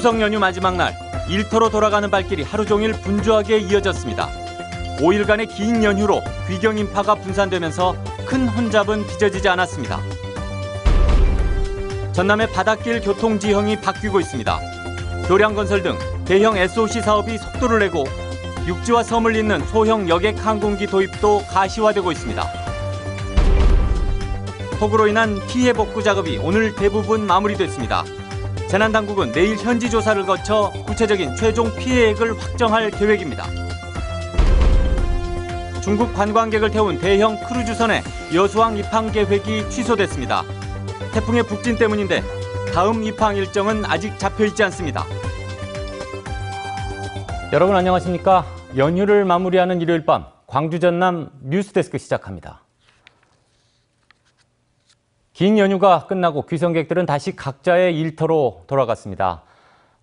추석 연휴 마지막 날 일터로 돌아가는 발길이 하루 종일 분주하게 이어졌습니다. 5일간의 긴 연휴로 귀경 인파가 분산되면서 큰 혼잡은 빚어지지 않았습니다. 전남의 바닷길 교통 지형이 바뀌고 있습니다. 교량건설 등 대형 SOC 사업이 속도를 내고 육지와 섬을 잇는 소형 여객 항공기 도입도 가시화되고 있습니다. 폭우로 인한 피해 복구 작업이 오늘 대부분 마무리됐습니다. 재난당국은 내일 현지 조사를 거쳐 구체적인 최종 피해액을 확정할 계획입니다. 중국 관광객을 태운 대형 크루즈선의 여수항 입항 계획이 취소됐습니다. 태풍의 북진 때문인데 다음 입항 일정은 아직 잡혀있지 않습니다. 여러분 안녕하십니까? 연휴를 마무리하는 일요일 밤 광주 전남 뉴스데스크 시작합니다. 긴 연휴가 끝나고 귀성객들은 다시 각자의 일터로 돌아갔습니다.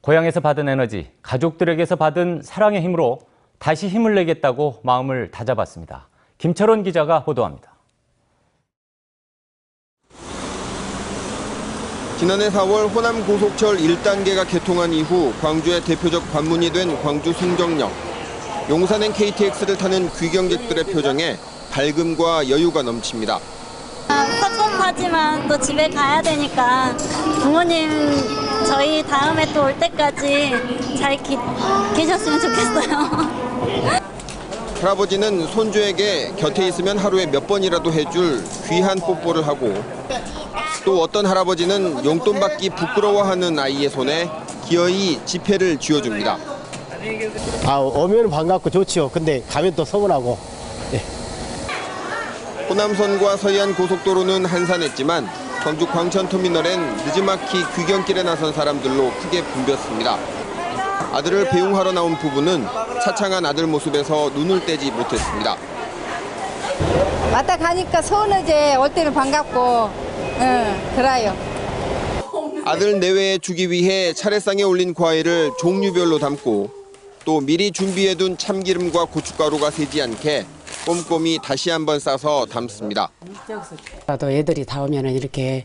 고향에서 받은 에너지, 가족들에게서 받은 사랑의 힘으로 다시 힘을 내겠다고 마음을 다잡았습니다. 김철원 기자가 보도합니다. 지난해 4월 호남 고속철 1단계가 개통한 이후 광주의 대표적 관문이 된 광주 송정역. 용산행 KTX를 타는 귀경객들의 표정에 밝음과 여유가 넘칩니다. 섭섭하지만 또 집에 가야 되니까 부모님 저희 다음에 또 올 때까지 잘 계셨으면 좋겠어요. 할아버지는 손주에게 곁에 있으면 하루에 몇 번이라도 해줄 귀한 뽀뽀를 하고 또 어떤 할아버지는 용돈 받기 부끄러워하는 아이의 손에 기어이 지폐를 쥐어줍니다. 오면 반갑고 좋지요. 근데 가면 또 서운하고. 호남선과 서해안 고속도로는 한산했지만 광주 광천터미널엔 느지막이 귀경길에 나선 사람들로 크게 붐볐습니다. 아들을 배웅하러 나온 부부는 차창한 아들 모습에서 눈을 떼지 못했습니다. 왔다 가니까 서운하지. 올 때는 반갑고 그래요. 아들 내외에 주기 위해 차례상에 올린 과일을 종류별로 담고 또 미리 준비해둔 참기름과 고춧가루가 새지 않게 꼼꼼히 다시 한번 싸서 담습니다. 또 애들이 다 오면 이렇게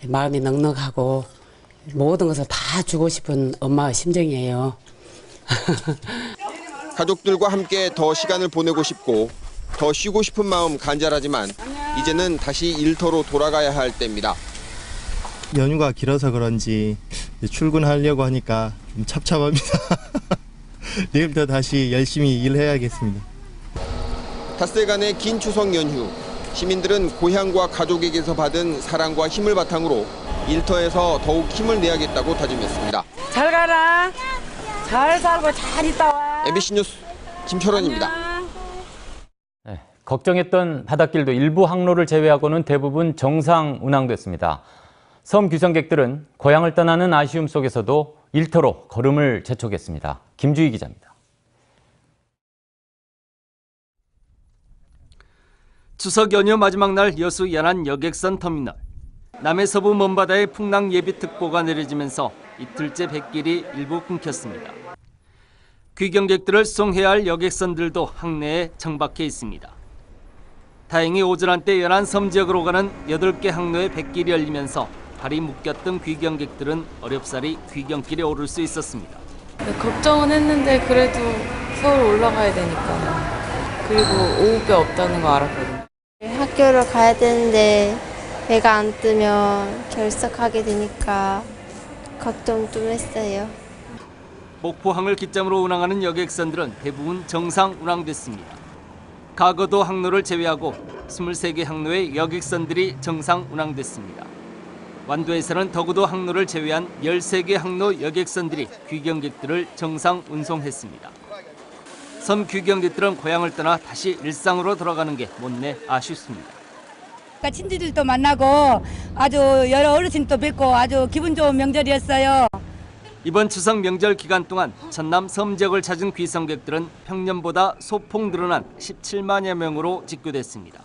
마음이 넉넉하고 모든 것을 다 주고 싶은 엄마의 심정이에요. 가족들과 함께 더 시간을 보내고 싶고 더 쉬고 싶은 마음 간절하지만 이제는 다시 일터로 돌아가야 할 때입니다. 연휴가 길어서 그런지 출근하려고 하니까 좀 찹찹합니다. 내일부터 다시 열심히 일해야겠습니다. 닷새간의 긴 추석 연휴, 시민들은 고향과 가족에게서 받은 사랑과 힘을 바탕으로 일터에서 더욱 힘을 내야겠다고 다짐했습니다. 잘 가라. 잘 살고 잘 있다 와. MBC 뉴스 김철원입니다. 네, 걱정했던 바닷길도 일부 항로를 제외하고는 대부분 정상 운항됐습니다. 섬 귀성객들은 고향을 떠나는 아쉬움 속에서도 일터로 걸음을 재촉했습니다. 김주희 기자입니다. 추석 연휴 마지막 날 여수 연안 여객선 터미널. 남해 서부 먼바다에 풍랑 예비특보가 내려지면서 이틀째 뱃길이 일부 끊겼습니다. 귀경객들을 수송해야 할 여객선들도 항내에 정박해 있습니다. 다행히 오전 한때 연안 섬 지역으로 가는 8개 항로의 뱃길이 열리면서 발이 묶였던 귀경객들은 어렵사리 귀경길에 오를 수 있었습니다. 걱정은 했는데 그래도 서울 올라가야 되니까. 그리고 오후배 없다는 거 알았거든요. 학교를 가야 되는데 배가 안 뜨면 결석하게 되니까 걱정 좀 했어요. 목포항을 기점으로 운항하는 여객선들은 대부분 정상 운항됐습니다. 가거도 항로를 제외하고 23개 항로의 여객선들이 정상 운항됐습니다. 완도에서는 더구도 항로를 제외한 13개 항로 여객선들이 귀경객들을 정상 운송했습니다. 섬 귀경객들은 고향을 떠나 다시 일상으로 돌아가는 게 못내 아쉽습니다. 친지들도 만나고 아주 여러 어르신도 뵙고 아주 기분 좋은 명절이었어요. 이번 추석 명절 기간 동안 전남 섬 지역을 찾은 귀성객들은 평년보다 소폭 늘어난 17만여 명으로 집계됐습니다.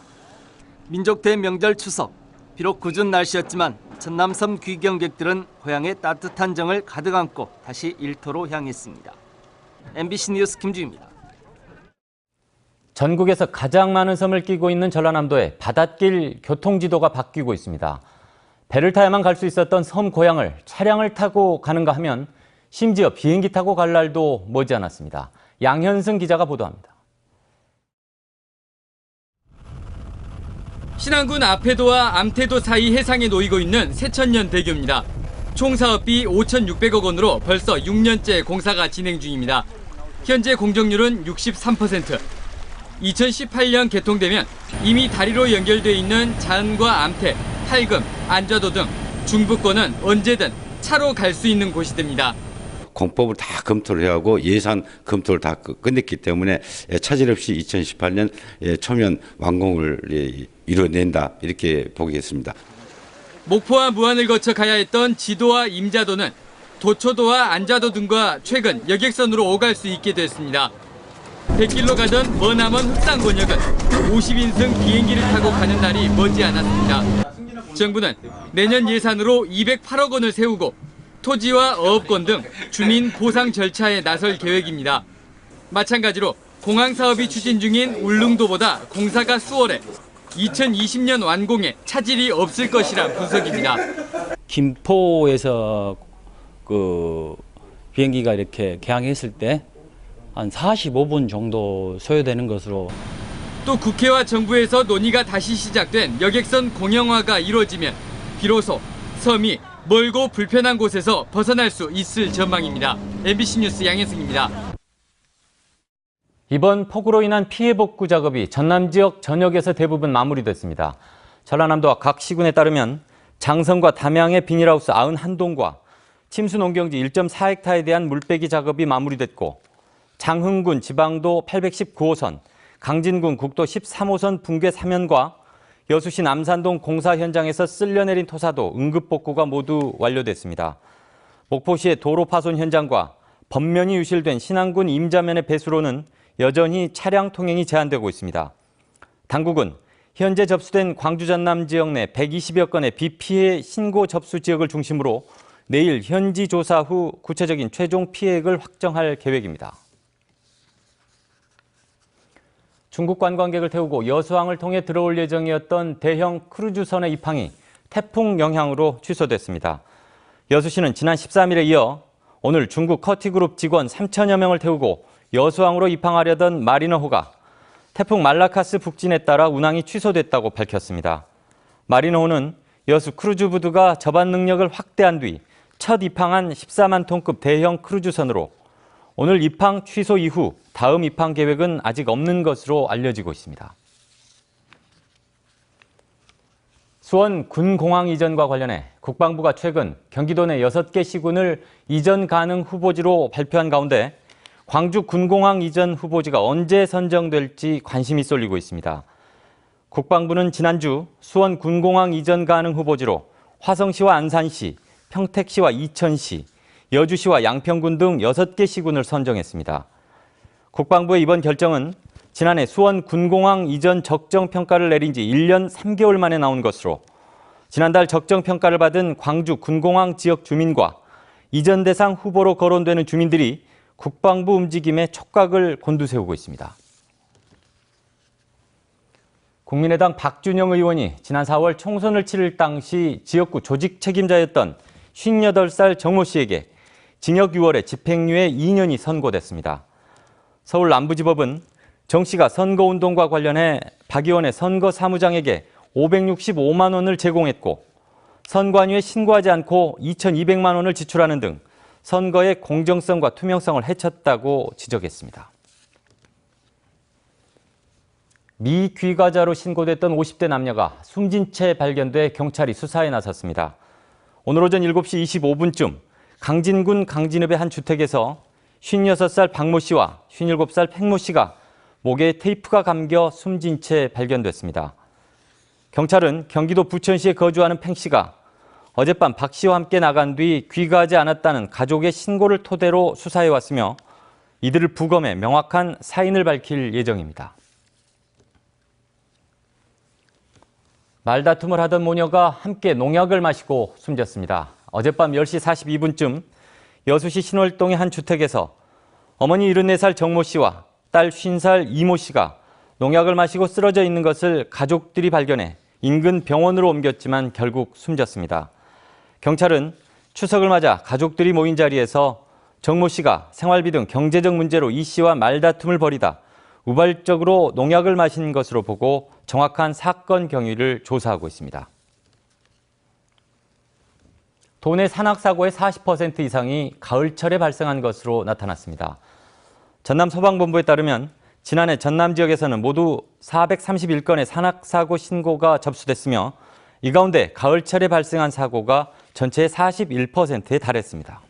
민족 대명절 추석, 비록 궂은 날씨였지만 전남 섬 귀경객들은 고향의 따뜻한 정을 가득 안고 다시 일터로 향했습니다. MBC 뉴스 김주희입니다. 전국에서 가장 많은 섬을 끼고 있는 전라남도의 바닷길 교통지도가 바뀌고 있습니다. 배를 타야만 갈 수 있었던 섬 고향을 차량을 타고 가는가 하면 심지어 비행기 타고 갈 날도 머지않았습니다. 양현승 기자가 보도합니다. 신안군 앞해도와 암태도 사이 해상에 놓이고 있는 세천년 대교입니다. 총 사업비 5,600억 원으로 벌써 6년째 공사가 진행 중입니다. 현재 공정률은 63%. 2018년 개통되면 이미 다리로 연결돼 있는 자은과 암태, 팔금, 안좌도 등 중부권은 언제든 차로 갈 수 있는 곳이 됩니다. 공법을 다 검토를 하고 예산 검토를 다 끝냈기 때문에 차질 없이 2018년 초면 완공을 이뤄낸다 이렇게 보겠습니다. 목포와 무안을 거쳐 가야 했던 지도와 임자도는 도초도와 안좌도 등과 최근 여객선으로 오갈 수 있게 됐습니다. 100길로 가던 머나먼 흑산권역은 50인승 비행기를 타고 가는 날이 머지않았습니다. 정부는 내년 예산으로 208억 원을 세우고 토지와 어업권 등 주민 보상 절차에 나설 계획입니다. 마찬가지로 공항 사업이 추진 중인 울릉도보다 공사가 수월해 2020년 완공에 차질이 없을 것이란 분석입니다. 김포에서 비행기가 이렇게 개항했을 때 한 45분 정도 소요되는 것으로. 또 국회와 정부에서 논의가 다시 시작된 여객선 공영화가 이루어지면 비로소 섬이 멀고 불편한 곳에서 벗어날 수 있을 전망입니다. MBC 뉴스 양현승입니다. 이번 폭우로 인한 피해 복구 작업이 전남 지역 전역에서 대부분 마무리됐습니다. 전라남도와 각 시군에 따르면 장성과 담양의 비닐하우스 91동과 침수 농경지 1.4헥타에 대한 물빼기 작업이 마무리됐고 장흥군 지방도 819호선, 강진군 국도 13호선 붕괴 사면과 여수시 남산동 공사 현장에서 쓸려내린 토사도 응급복구가 모두 완료됐습니다. 목포시의 도로 파손 현장과 범면이 유실된 신안군 임자면의 배수로는 여전히 차량 통행이 제한되고 있습니다. 당국은 현재 접수된 광주 전남 지역 내 120여 건의 비 피해 신고 접수 지역을 중심으로 내일 현지 조사 후 구체적인 최종 피해액을 확정할 계획입니다. 중국 관광객을 태우고 여수항을 통해 들어올 예정이었던 대형 크루즈선의 입항이 태풍 영향으로 취소됐습니다. 여수시는 지난 13일에 이어 오늘 중국 커티그룹 직원 3천여 명을 태우고 여수항으로 입항하려던 마리너호가 태풍 말라카스 북진에 따라 운항이 취소됐다고 밝혔습니다. 마리너호는 여수 크루즈부두가 접안 능력을 확대한 뒤 첫 입항한 14만 톤급 대형 크루즈선으로 오늘 입항 취소 이후 다음 입항 계획은 아직 없는 것으로 알려지고 있습니다. 수원 군공항 이전과 관련해 국방부가 최근 경기도 내 6개 시군을 이전 가능 후보지로 발표한 가운데 광주 군공항 이전 후보지가 언제 선정될지 관심이 쏠리고 있습니다. 국방부는 지난주 수원 군공항 이전 가능 후보지로 화성시와 안산시, 평택시와 이천시, 여주시와 양평군 등 6개 시군을 선정했습니다. 국방부의 이번 결정은 지난해 수원 군공항 이전 적정평가를 내린 지 1년 3개월 만에 나온 것으로 지난달 적정평가를 받은 광주 군공항 지역 주민과 이전 대상 후보로 거론되는 주민들이 국방부 움직임에 촉각을 곤두세우고 있습니다. 국민의당 박준영 의원이 지난 4월 총선을 치를 당시 지역구 조직 책임자였던 58살 정모 씨에게 징역 6월에 집행유예 2년이 선고됐습니다. 서울 남부지법은 정 씨가 선거운동과 관련해 박 의원의 선거사무장에게 565만 원을 제공했고 선관위에 신고하지 않고 2,200만 원을 지출하는 등 선거의 공정성과 투명성을 해쳤다고 지적했습니다. 미귀가자로 신고됐던 50대 남녀가 숨진 채 발견돼 경찰이 수사에 나섰습니다. 오늘 오전 7시 25분쯤 강진군 강진읍의 한 주택에서 56살 박모 씨와 57살 팽모 씨가 목에 테이프가 감겨 숨진 채 발견됐습니다. 경찰은 경기도 부천시에 거주하는 팽 씨가 어젯밤 박 씨와 함께 나간 뒤 귀가하지 않았다는 가족의 신고를 토대로 수사해왔으며 이들을 부검해 명확한 사인을 밝힐 예정입니다. 말다툼을 하던 모녀가 함께 농약을 마시고 숨졌습니다. 어젯밤 10시 42분쯤 여수시 신월동의 한 주택에서 어머니 74살 정모 씨와 딸 50살 이모 씨가 농약을 마시고 쓰러져 있는 것을 가족들이 발견해 인근 병원으로 옮겼지만 결국 숨졌습니다. 경찰은 추석을 맞아 가족들이 모인 자리에서 정모 씨가 생활비 등 경제적 문제로 이 씨와 말다툼을 벌이다 우발적으로 농약을 마신 것으로 보고 정확한 사건 경위를 조사하고 있습니다. 도내 산악사고의 40% 이상이 가을철에 발생한 것으로 나타났습니다. 전남소방본부에 따르면 지난해 전남 지역에서는 모두 431건의 산악사고 신고가 접수됐으며 이 가운데 가을철에 발생한 사고가 전체의 41%에 달했습니다.